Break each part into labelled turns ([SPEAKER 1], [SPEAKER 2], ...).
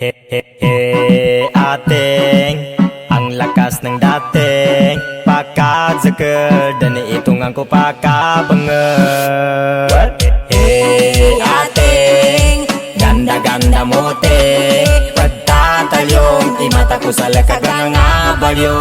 [SPEAKER 1] Ating ang lakas ng dating pakadzakad dan itungan ko pakabangat. Ating ganda-ganda mo te pagtatalyong imata ko sa lakagang abalyo.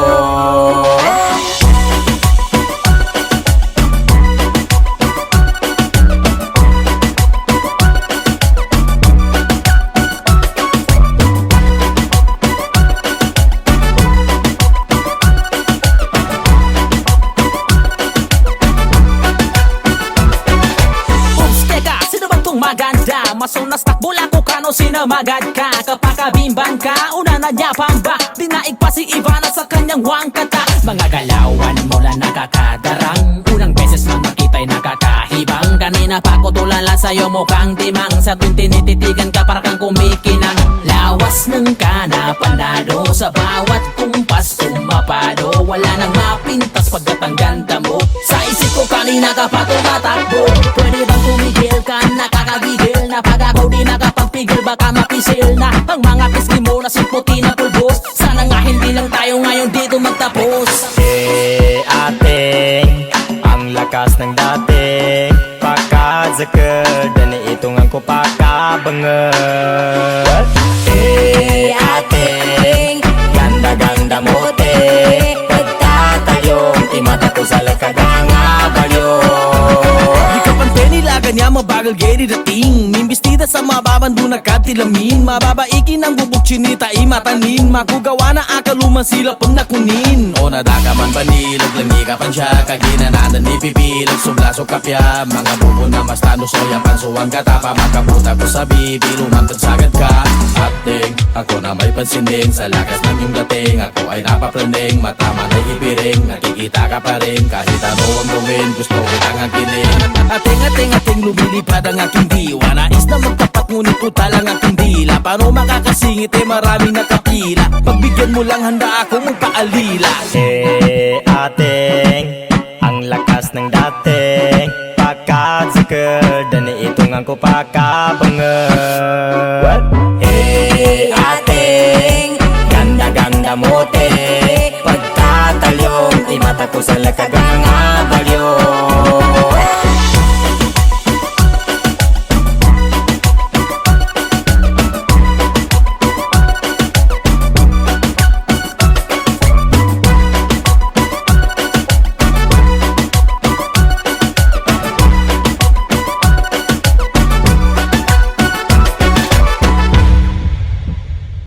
[SPEAKER 2] Maganda, masunas takbula ko kano sinamagad ka. Kapakabimban ka, una na niya pamba. Dinaig pa si Ivana sa kanyang wangkata. Mga galawan mula nakakadarang. Unang beses man makita'y nakakahibang. Kanina pa ko tulala sa'yo mukhang timang. Sa tuwing tinititigan ka para kang kumikinang. Lawas ng kana panado, sa bawat kumpas tumapado. Wala nang mapintas pagkat ang ganda mo. Sa isip ko kanina ka pa tumatakbo. Pwede bang tumigil ka, nakakagigil na pag ako di nakapagpigil baka mapisil na ang mga pisngi mo na simputi na pulbos. Sana nga hindi lang tayo ngayon dito magtapos.
[SPEAKER 1] Ating ang lakas ng dating pakadzakad dan itungan ko pakabangat. Ating ganda-ganda mo te pagtatayong imata ko sa lakagang abalyo.
[SPEAKER 2] Di ka pante nilaga niya mabagal geri dating. Mimbistida sa mababando na katilamin. Mababaikin ang bubuk chinita imatanin. Makugawa na akaluman sila pag nakunin. O nadaka man banilog langi ka pan siya. Kaginananan ni pipilog sublaso kapya. Mga bubo na mas tano soya pansuwang katapa. Makabuta ko sa bibilo magtansagad ka. Ating ako na may pansinin sa lakas ng iyong dating. Ako ay napaplaning matama na ipiring. Nakikita ka pa rin kahit ano ang gawin. Gusto kitang angkinin. Ating lumilipad ang aking diwa. Nais na magtapat ngunit puta lang aking dila. Paano makakasingit marami nakapila. Pagbigyan mo lang handa ako magpaalila.
[SPEAKER 1] Ating ang lakas ng dating pakadzakad dan itungan ko pakabangat. Ating ganda-ganda mo te pagtatalyong imata ko sa lakagang abalyo.